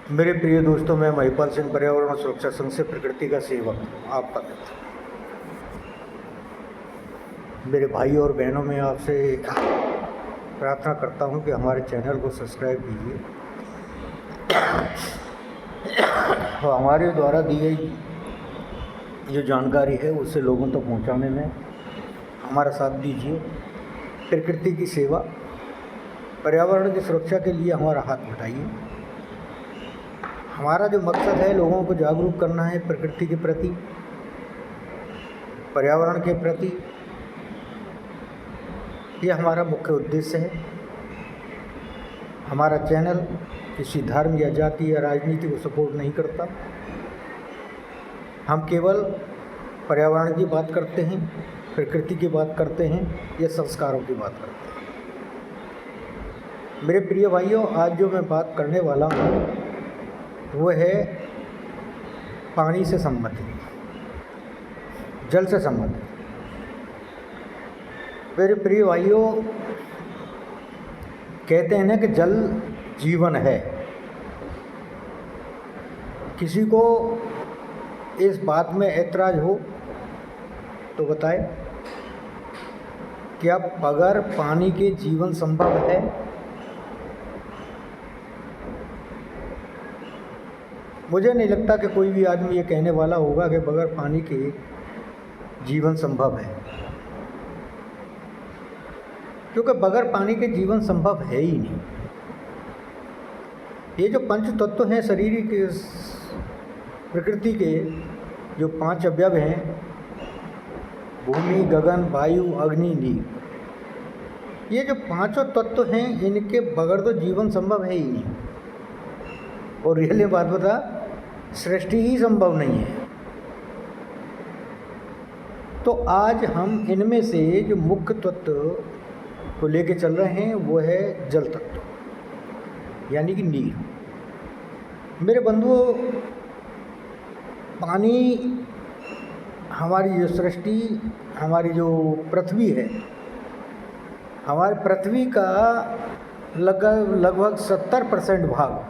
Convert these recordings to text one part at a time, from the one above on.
मेरे प्रिय दोस्तों, मैं महिपाल सिंह, पर्यावरण सुरक्षा संघ से प्रकृति का सेवक आपका मित्र। मेरे भाई और बहनों, में आपसे प्रार्थना करता हूं कि हमारे चैनल को सब्सक्राइब कीजिए और हमारे द्वारा दी गई जो जानकारी है उसे लोगों तक पहुंचाने में हमारा साथ दीजिए। प्रकृति की सेवा, पर्यावरण की सुरक्षा के लिए हमारा हाथ बटाइए। हमारा जो मकसद है, लोगों को जागरूक करना है प्रकृति के प्रति, पर्यावरण के प्रति। ये हमारा मुख्य उद्देश्य है। हमारा चैनल किसी धर्म या जाति या राजनीति को सपोर्ट नहीं करता। हम केवल पर्यावरण की बात करते हैं, प्रकृति की बात करते हैं या संस्कारों की बात करते हैं। मेरे प्रिय भाइयों, आज जो मैं बात करने वाला हूँ वो है पानी से संबंधित, जल से संबंधित। मेरे प्रिय भाइयों, कहते हैं ना कि जल जीवन है। किसी को इस बात में ऐतराज हो तो बताए, क्या बगैर पानी के जीवन संभव है? मुझे नहीं लगता कि कोई भी आदमी ये कहने वाला होगा कि बगैर पानी के जीवन संभव है, क्योंकि बगैर पानी के जीवन संभव है ही नहीं। ये जो पंच तत्व हैं शरीर के, प्रकृति के जो 5 अवयव हैं, भूमि, गगन, वायु, अग्नि, नीर, ये जो 5 तत्व हैं, इनके बगैर तो जीवन संभव है ही नहीं। और रियल बात बता, सृष्टि ही संभव नहीं है। तो आज हम इनमें से जो मुख्य तत्व को लेके चल रहे हैं वो है जल तत्व, यानी कि नीर। मेरे बंधुओं, पानी हमारी जो सृष्टि, हमारी जो पृथ्वी है, हमारी पृथ्वी का लगभग 70% भाग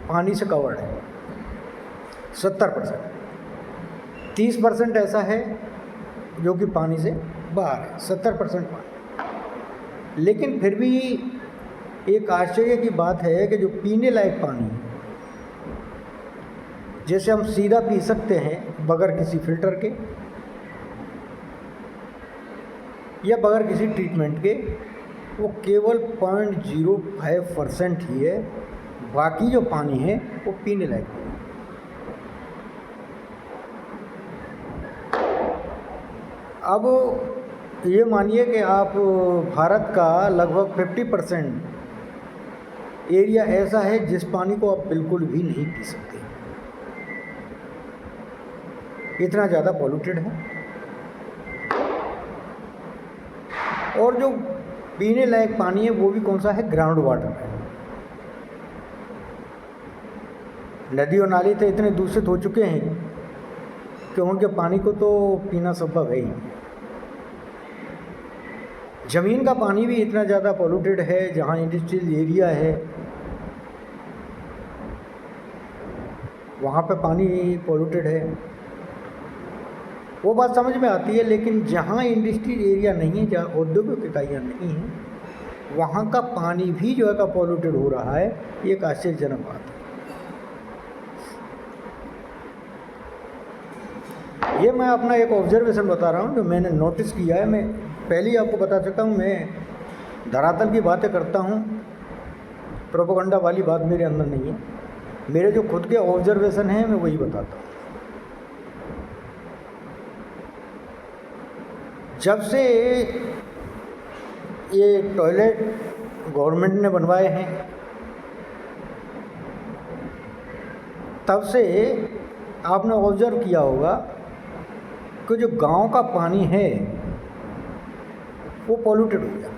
पानी से कवर्ड है। 70%। 30% ऐसा है जो कि पानी से बाहर है, 70% पानी। लेकिन फिर भी एक आश्चर्य की बात है कि जो पीने लायक पानी, जैसे हम सीधा पी सकते हैं बगैर किसी फिल्टर के या बगैर किसी ट्रीटमेंट के, वो केवल 0.05% ही है। बाकी जो पानी है वो पीने लायक है। अब ये मानिए कि आप भारत का लगभग 50% एरिया ऐसा है जिस पानी को आप बिल्कुल भी नहीं पी सकते, इतना ज़्यादा पॉल्यूटेड है। और जो पीने लायक पानी है वो भी कौन सा है? ग्राउंड वाटर है। नदी और नाले तो इतने दूषित हो चुके हैं कि उनके पानी को तो पीना संभव है ही। ज़मीन का पानी भी इतना ज़्यादा पॉल्यूटेड है, जहाँ इंडस्ट्रियल एरिया है वहाँ पे पानी पॉल्यूटेड है। वो बात समझ में आती है, लेकिन जहाँ इंडस्ट्रियल एरिया नहीं है, जहाँ औद्योगिक इकाइयाँ नहीं हैं, वहाँ का पानी भी जो है का पॉल्यूटेड हो रहा है। ये एक आश्चर्यजनक बात है। ये मैं अपना एक ऑब्जर्वेशन बता रहा हूँ जो मैंने नोटिस किया है। मैं पहले ही आपको बता सकता हूँ, मैं धरातल की बातें करता हूँ, प्रोपेगेंडा वाली बात मेरे अंदर नहीं है। मेरे जो खुद के ऑब्जर्वेशन हैं मैं वही बताता हूँ। जब से ये टॉयलेट गवर्नमेंट ने बनवाए हैं, तब से आपने ऑब्जर्व किया होगा कि जो गांव का पानी है वो पॉल्यूटेड हो गया।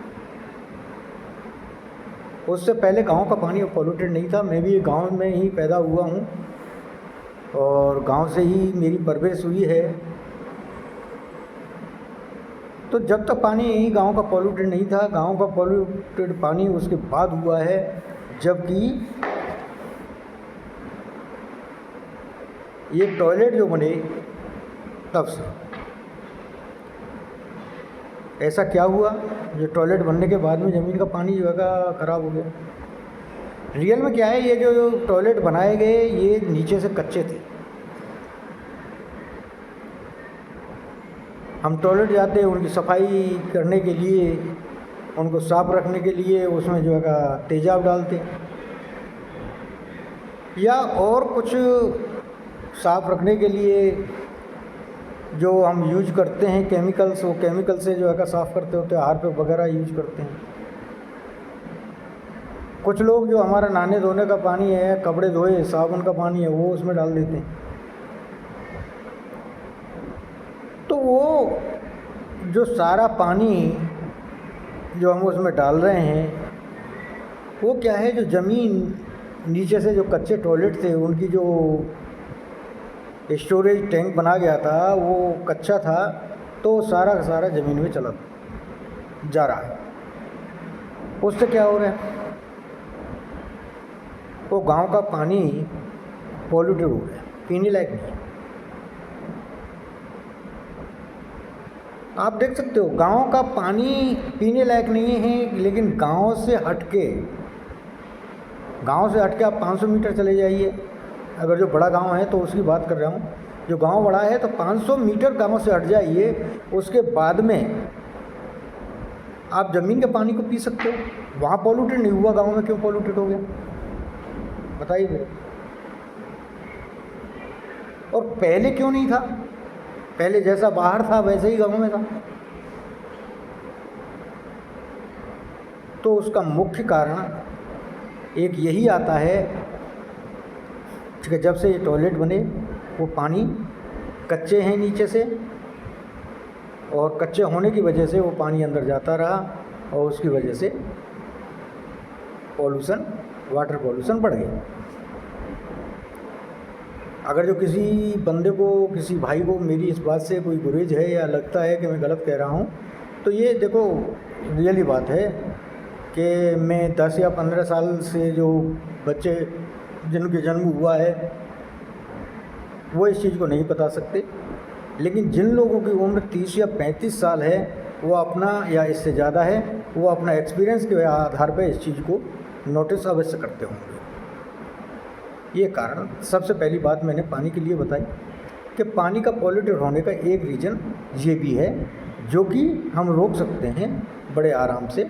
उससे पहले गांव का पानी पॉल्यूटेड नहीं था। मैं भी गांव में ही पैदा हुआ हूँ और गांव से ही मेरी परवरिश हुई है। तो जब तक पानी गांव का पॉल्यूटेड नहीं था, गांव का पॉल्यूटेड पानी उसके बाद हुआ है, जबकि ये टॉयलेट जो बने तब से। ऐसा क्या हुआ जो टॉयलेट बनने के बाद में ज़मीन का पानी जो है ख़राब हो गया? रियल में क्या है, ये जो टॉयलेट बनाए गए ये नीचे से कच्चे थे। हम टॉयलेट जाते हैं उनकी सफाई करने के लिए, उनको साफ रखने के लिए उसमें जो है तेजाब डालते या और कुछ साफ रखने के लिए जो हम यूज करते हैं केमिकल्स, वो केमिकल से जो है साफ़ करते होते हैं, हार्पिक वगैरह यूज करते हैं। कुछ लोग जो हमारा नहाने धोने का पानी है, कपड़े धोए साबुन का पानी है, वो उसमें डाल देते हैं। तो वो जो सारा पानी जो हम उसमें डाल रहे हैं वो क्या है, जो ज़मीन नीचे से जो कच्चे टॉयलेट थे उनकी जो स्टोरेज टैंक बना गया था वो कच्चा था, तो सारा का सारा ज़मीन में चला जा रहा है। उससे क्या हो रहा है, वो गांव का पानी पॉल्यूटेड हो गया, पीने लायक नहीं। आप देख सकते हो गांव का पानी पीने लायक नहीं है, लेकिन गांव से हटके आप 500 मीटर चले जाइए, अगर जो बड़ा गांव है तो उसकी बात कर रहा हूँ, जो गांव बड़ा है तो 500 मीटर गांव से हट जाइए, उसके बाद में आप ज़मीन के पानी को पी सकते हो। वहाँ पॉल्यूटेड नहीं हुआ, गांव में क्यों पॉल्यूटेड हो गया बताइए मेरे। और पहले क्यों नहीं था? पहले जैसा बाहर था वैसे ही गांव में था। तो उसका मुख्य कारण एक यही आता है कि जब से ये टॉयलेट बने वो पानी कच्चे हैं नीचे से, और कच्चे होने की वजह से वो पानी अंदर जाता रहा, और उसकी वजह से पॉल्यूशन, वाटर पॉल्यूशन बढ़ गया। अगर जो किसी बंदे को, किसी भाई को मेरी इस बात से कोई गुरेज है या लगता है कि मैं गलत कह रहा हूँ, तो ये देखो रियली बात है कि मैं 10 या 15 साल से जो बच्चे जिनके जन्म हुआ है वो इस चीज़ को नहीं बता सकते, लेकिन जिन लोगों की उम्र 30 या 35 साल है वो अपना, या इससे ज़्यादा है, वो अपना एक्सपीरियंस के आधार पर इस चीज़ को नोटिस अवश्य करते होंगे। ये कारण, सबसे पहली बात मैंने पानी के लिए बताई कि पानी का पॉल्यूटेड होने का एक रीज़न ये भी है, जो कि हम रोक सकते हैं बड़े आराम से।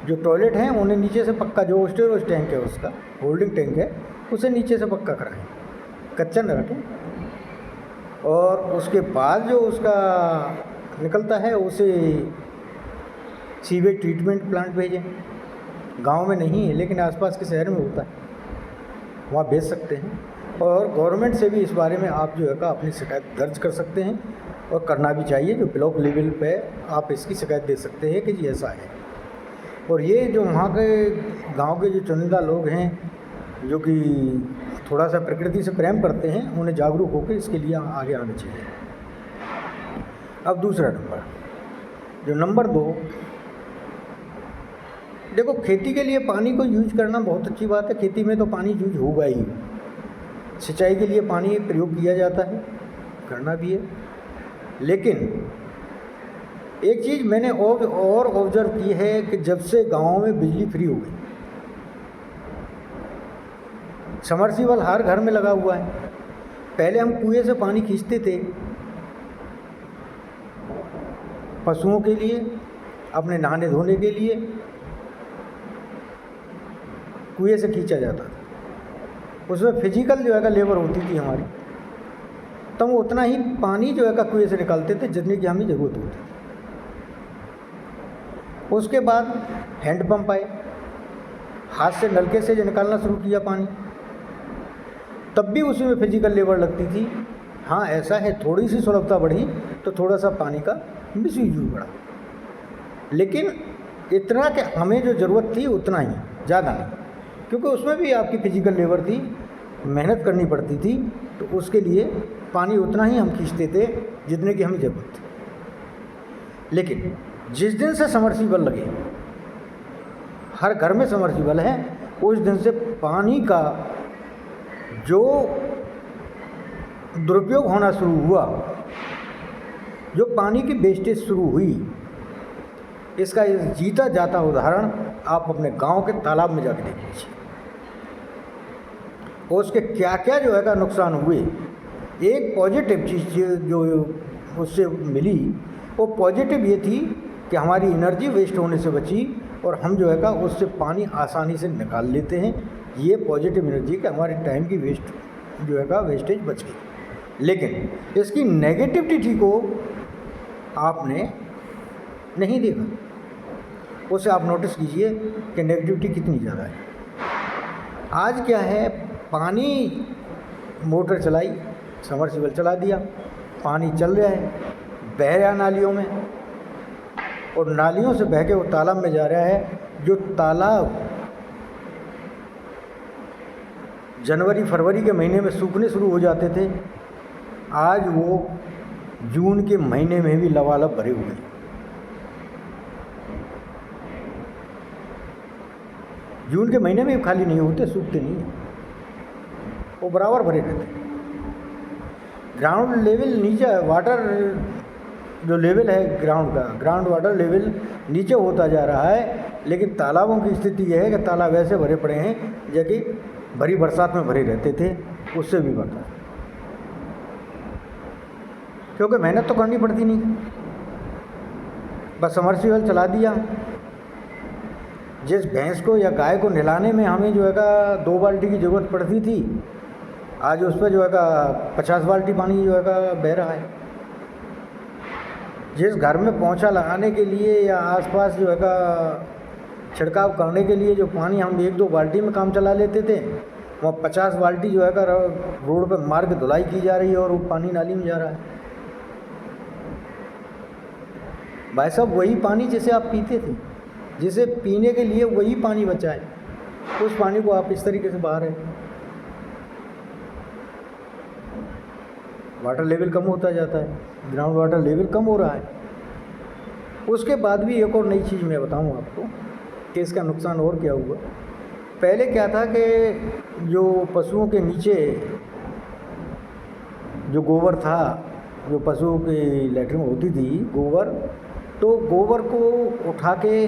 जो टॉयलेट हैं उन्हें नीचे से पक्का, जो स्टोरेज टैंक है उसका होल्डिंग टैंक है, उसे नीचे से पक्का कराएं, कच्चा न रखें, और उसके बाद जो उसका निकलता है उसे सीवेज ट्रीटमेंट प्लांट भेजें। गांव में नहीं है लेकिन आसपास के शहर में होता है, वहाँ भेज सकते हैं। और गवर्नमेंट से भी इस बारे में आप जो है अपनी शिकायत दर्ज कर सकते हैं, और करना भी चाहिए। जो ब्लॉक लेवल पे आप इसकी शिकायत दे सकते हैं कि जी ऐसा है। और ये जो वहाँ के गांव के जो चुनिंदा लोग हैं जो कि थोड़ा सा प्रकृति से प्रेम करते हैं, उन्हें जागरूक होकर इसके लिए आगे आना चाहिए। अब दूसरा नंबर, जो नंबर 2, देखो खेती के लिए पानी को यूज करना बहुत अच्छी बात है, खेती में तो पानी यूज होगा ही। सिंचाई के लिए पानी प्रयोग किया जाता है, करना भी है। लेकिन एक चीज़ मैंने और ऑब्जर्व की है कि जब से गाँव में बिजली फ्री हो गई, समरसीबल हर घर में लगा हुआ है। पहले हम कुएं से पानी खींचते थे पशुओं के लिए, अपने नहाने धोने के लिए कुएं से खींचा जाता था। उसमें फिजिकल जो है लेबर होती थी हमारी, तो हम उतना ही पानी जो है कुएं से निकालते थे जितनी की हमें ज़रूरत होती थी। उसके बाद हैंडपम्प आए, हाथ से नलके से जो निकालना शुरू किया पानी, तब भी उसी में फिजिकल लेबर लगती थी। हाँ ऐसा है, थोड़ी सी सुलभता बढ़ी तो थोड़ा सा पानी का मिसयूज बढ़ा, लेकिन इतना कि हमें जो ज़रूरत थी उतना ही, ज़्यादा नहीं, क्योंकि उसमें भी आपकी फिजिकल लेबर थी, मेहनत करनी पड़ती थी, तो उसके लिए पानी उतना ही हम खींचते थे जितने की हमें ज़रूरत थी। लेकिन जिस दिन से समरसीबल लगे, हर घर में समरसीबल है, उस दिन से पानी का जो दुरुपयोग होना शुरू हुआ, जो पानी की वेस्टेज शुरू हुई, इसका जीता जाता उदाहरण आप अपने गांव के तालाब में जाकर देख लीजिए। और उसके क्या क्या जो है का नुकसान हुए। एक पॉजिटिव चीज़ जो उससे मिली, वो पॉजिटिव ये थी कि हमारी एनर्जी वेस्ट होने से बची और हम जो है का उससे पानी आसानी से निकाल लेते हैं। ये पॉजिटिव एनर्जी कि हमारे टाइम की वेस्ट जो है का वेस्टेज बच गई। लेकिन इसकी नेगेटिविटी को आपने नहीं देखा। उसे आप नोटिस कीजिए कि नेगेटिविटी कितनी ज़्यादा है। आज क्या है, पानी मोटर चलाई, समरसीबल चला दिया, पानी चल रहा है, बह रहा नालियों में, और नालियों से बह के वो तालाब में जा रहा है। जो तालाब जनवरी फरवरी के महीने में सूखने शुरू हो जाते थे, आज वो जून के महीने में भी लबालब भरे हुए हैं। जून के महीने में भी खाली नहीं होते, सूखते नहीं हैं, वो बराबर भरे रहते हैं। ग्राउंड लेवल नीचे, वाटर जो लेवल है ग्राउंड का, ग्राउंड वाटर लेवल नीचे होता जा रहा है। लेकिन तालाबों की स्थिति यह है कि तालाब ऐसे भरे पड़े हैं जबकि भरी बरसात में भरे रहते थे, उससे भी बढ़ता, क्योंकि मेहनत तो करनी पड़ती नहीं, बस समरसीबल चला दिया। जिस भैंस को या गाय को नहलाने में हमें जो है का 2 बाल्टी की ज़रूरत पड़ती थी, आज उस पर जो है का 50 बाल्टी पानी जो है का बह रहा है। जिस घर में पोंछा लगाने के लिए या आसपास जो है का छिड़काव करने के लिए जो पानी हम 1-2 बाल्टी में काम चला लेते थे, वहाँ 50 बाल्टी जो है का रोड पर मार्ग धुलाई की जा रही है और वो पानी नाली में जा रहा है। भाई साहब, वही पानी जिसे आप पीते थे, जिसे पीने के लिए वही पानी बचा है, उस पानी को आप इस तरीके से बहा रहे हैं। वाटर लेवल कम होता जाता है, ग्राउंड वाटर लेवल कम हो रहा है। उसके बाद भी एक और नई चीज़ मैं बताऊं आपको कि इसका नुकसान और क्या हुआ। पहले क्या था कि जो पशुओं के नीचे जो गोबर था, जो पशुओं की लैट्रिन होती थी गोबर, तो गोबर को उठा के,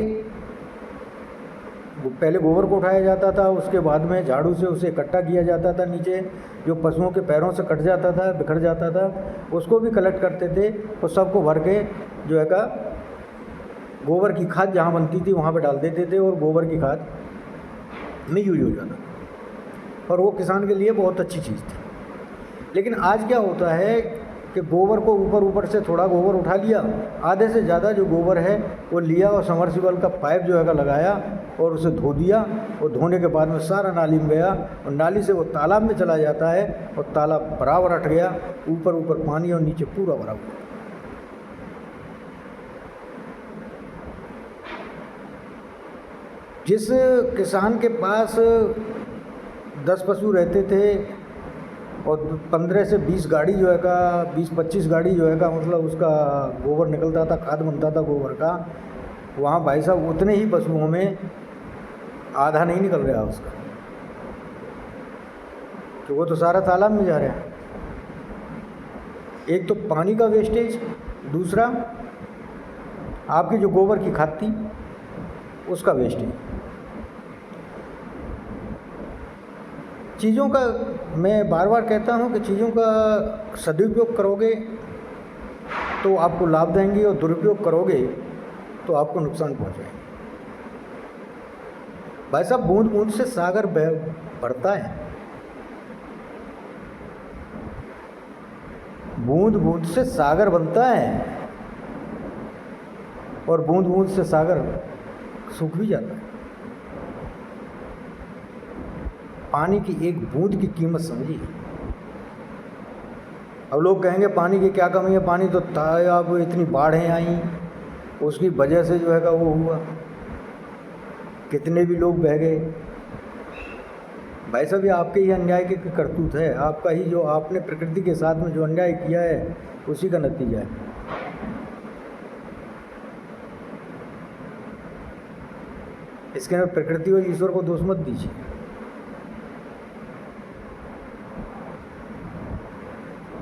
पहले गोबर को उठाया जाता था, उसके बाद में झाड़ू से उसे इकट्ठा किया जाता था। नीचे जो पशुओं के पैरों से कट जाता था, बिखर जाता था, उसको भी कलेक्ट करते थे और सबको भर के जो है का गोबर की खाद जहाँ बनती थी वहाँ पे डाल देते थे और गोबर की खाद में यूज हो जाता था और वो किसान के लिए बहुत अच्छी चीज़ थी। लेकिन आज क्या होता है कि गोबर को ऊपर से थोड़ा गोबर उठा लिया, आधे से ज़्यादा जो गोबर है वो लिया और समरसीबल का पाइप जो है का लगाया और उसे धो दिया, और धोने के बाद में सारा नाली में गया और नाली से वो तालाब में चला जाता है और तालाब बराबर अट गया, ऊपर पानी और नीचे पूरा भरा हुआ। जिस किसान के पास 10 पशु रहते थे और 15 से 20 गाड़ी जो है का 20-25 गाड़ी जो है का मतलब उसका गोबर निकलता था, खाद बनता था गोबर का, वहाँ भाई साहब उतने ही पशुओं में आधा नहीं निकल रहा उसका, तो वो तो सारा तालाब में जा रहा है। एक तो पानी का वेस्टेज, दूसरा आपकी जो गोबर की खाद थी उसका वेस्टेज। चीज़ों का मैं बार बार कहता हूँ कि चीज़ों का सदुपयोग करोगे तो आपको लाभ देंगे और दुरुपयोग करोगे तो आपको नुकसान पहुँचाएंगे। भाई साहब, बूंद बूंद से सागर बढ़ता है, बूंद बूंद से सागर बनता है और बूंद बूंद से सागर सूख भी जाता है। पानी की एक बूंद की कीमत समझिए। अब लोग कहेंगे पानी की क्या कमी है, पानी तो था, अब इतनी बाढ़ें आई उसकी वजह से जो है का वो हुआ, कितने भी लोग बह गए। भाई साहब ये आपके ही अन्याय की करतूत है, आपका ही जो आपने प्रकृति के साथ में जो अन्याय किया है उसी का नतीजा है। इसके अंदर प्रकृति और ईश्वर को दोष मत दीजिए।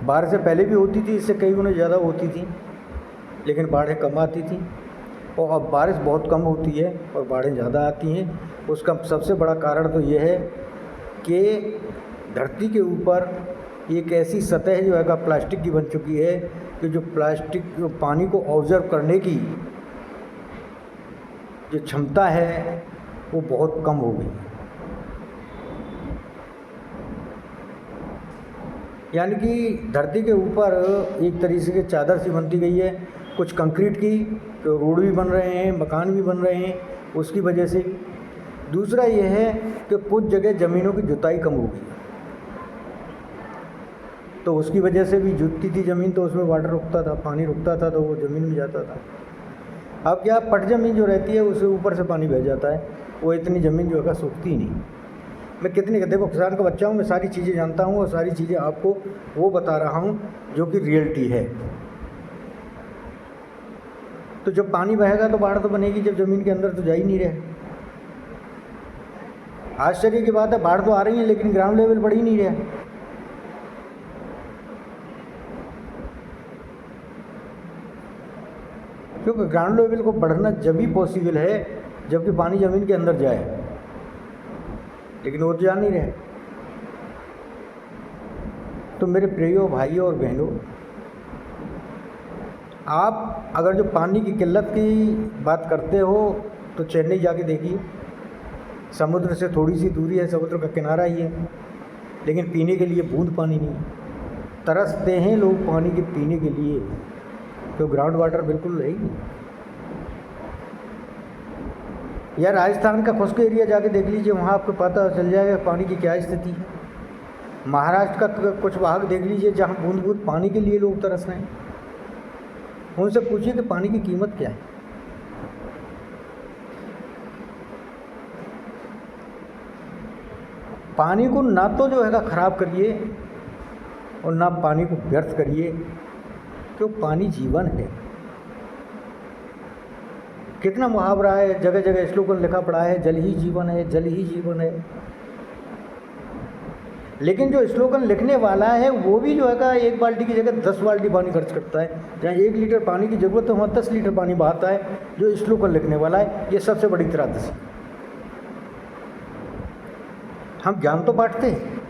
बाढ़ से पहले भी होती थी, इससे कई गुना ज़्यादा होती थी, लेकिन बाढ़ें कम आती थी। और अब बारिश बहुत कम होती है और बाढ़ें ज़्यादा आती हैं। उसका सबसे बड़ा कारण तो ये है कि धरती के ऊपर एक ऐसी सतह जो है प्लास्टिक की बन चुकी है कि जो प्लास्टिक जो पानी को ऑब्जर्व करने की जो क्षमता है वो बहुत कम हो गई। यानी कि धरती के ऊपर एक तरीके की चादर सी बनती गई है, कुछ कंक्रीट की, तो रोड भी बन रहे हैं, मकान भी बन रहे हैं उसकी वजह से। दूसरा ये है कि कुछ जगह ज़मीनों की जुताई कम हो गई, तो उसकी वजह से भी जुतती थी ज़मीन, तो उसमें वाटर रुकता था, पानी रुकता था, तो वो ज़मीन में जाता था। अब क्या, पट ज़मीन जो रहती है उससे ऊपर से पानी बह जाता है, वो इतनी ज़मीन जो है सूखती नहीं। मैं कितनी, देखो किसान का बच्चा हूँ, मैं सारी चीज़ें जानता हूँ और सारी चीज़ें आपको वो बता रहा हूँ जो कि रियलिटी है। तो जब पानी बहेगा तो बाढ़ तो बनेगी, जब ज़मीन के अंदर तो जा ही नहीं रहे। आश्चर्य की बात है, बाढ़ तो आ रही है लेकिन ग्राउंड लेवल बढ़ ही नहीं रहा। क्योंकि ग्राउंड लेवल को बढ़ना जब भी पॉसिबल है जबकि पानी ज़मीन के अंदर जाए, लेकिन वो तो जा नहीं रहे। तो मेरे प्रियो भाइयों और बहनों, आप अगर जो पानी की किल्लत की बात करते हो तो चेन्नई जाके देखिए, समुद्र से थोड़ी सी दूरी है, समुद्र का किनारा ही है, लेकिन पीने के लिए बूंद पानी नहीं है। तरसते हैं लोग पानी के पीने के लिए, तो ग्राउंड वाटर बिल्कुल है ही नहीं। यार राजस्थान का खुश्क एरिया जाके देख लीजिए, वहाँ आपको पता चल जाएगा पानी की क्या स्थिति है। महाराष्ट्र का कुछ भाग देख लीजिए जहाँ बूंद बूंद पानी के लिए लोग तरस रहे हैं। उनसे पूछिए कि पानी की कीमत क्या है। पानी को ना तो जो है खराब करिए और ना पानी को व्यर्थ करिए, क्यों, पानी जीवन है। कितना मुहावरा है, जगह जगह स्लोगन लिखा पड़ा है, जल ही जीवन है, जल ही जीवन है। लेकिन जो स्लोगन लिखने वाला है वो भी जो है एक बाल्टी की जगह 10 बाल्टी पानी खर्च करता है। जहाँ 1 लीटर पानी की ज़रूरत है वहाँ 10 लीटर पानी बहाता है जो स्लोगन लिखने वाला है। ये सबसे बड़ी त्रासदी। हम ज्ञान तो बांटते हैं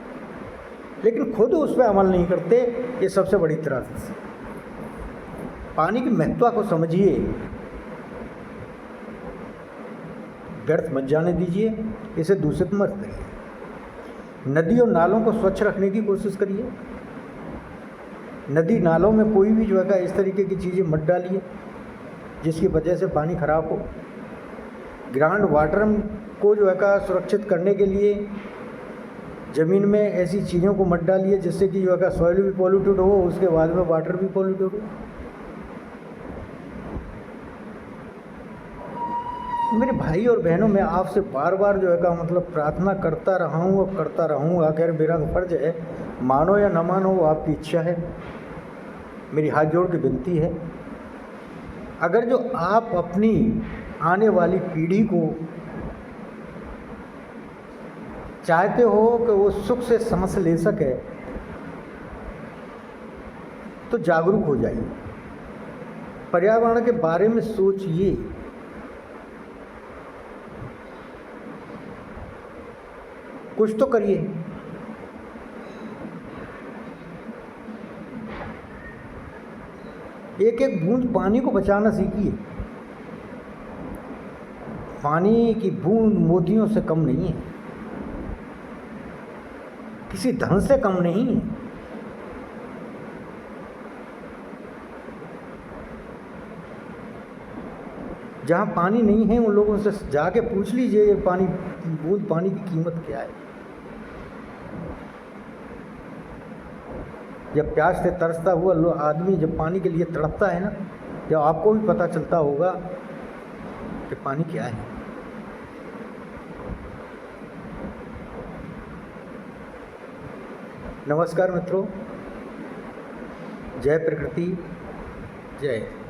लेकिन खुद उस पर अमल नहीं करते, ये सबसे बड़ी त्रासदी। पानी की महत्व को समझिए, व्यर्थ मत जाने दीजिए, इसे दूषित मत करिए। नदी और नालों को स्वच्छ रखने की कोशिश करिए। नदी नालों में कोई भी जो है इस तरीके की चीज़ें मत डालिए जिसकी वजह से पानी खराब हो। ग्राउंड वाटर को जो है सुरक्षित करने के लिए ज़मीन में ऐसी चीज़ों को मत डालिए जिससे कि जो है सॉइल भी पॉल्यूटेड हो, उसके बाद में वाटर भी पॉल्यूटेड हो। मेरे भाई और बहनों, मैं आपसे बार बार जो है मतलब प्रार्थना करता रहा हूँ और करता रहूँगा। खैर मेरा फर्ज है, मानो या न मानो वो आपकी इच्छा है। मेरी हाथ जोड़ के विनती है, अगर जो आप अपनी आने वाली पीढ़ी को चाहते हो कि वो सुख से सांस ले सके तो जागरूक हो जाइए, पर्यावरण के बारे में सोचिए। कुछ तो करिए। एक एक बूंद पानी को बचाना सीखिए। पानी की बूंद मोतियों से कम नहीं है, किसी धन से कम नहीं है। जहाँ पानी नहीं है उन लोगों से जाके पूछ लीजिए ये पानी, बूंद पानी की कीमत क्या है। जब प्यास से तरसता हुआ आदमी जब पानी के लिए तड़पता है ना, जब आपको भी पता चलता होगा कि पानी क्या है। नमस्कार मित्रों, जय प्रकृति, जय।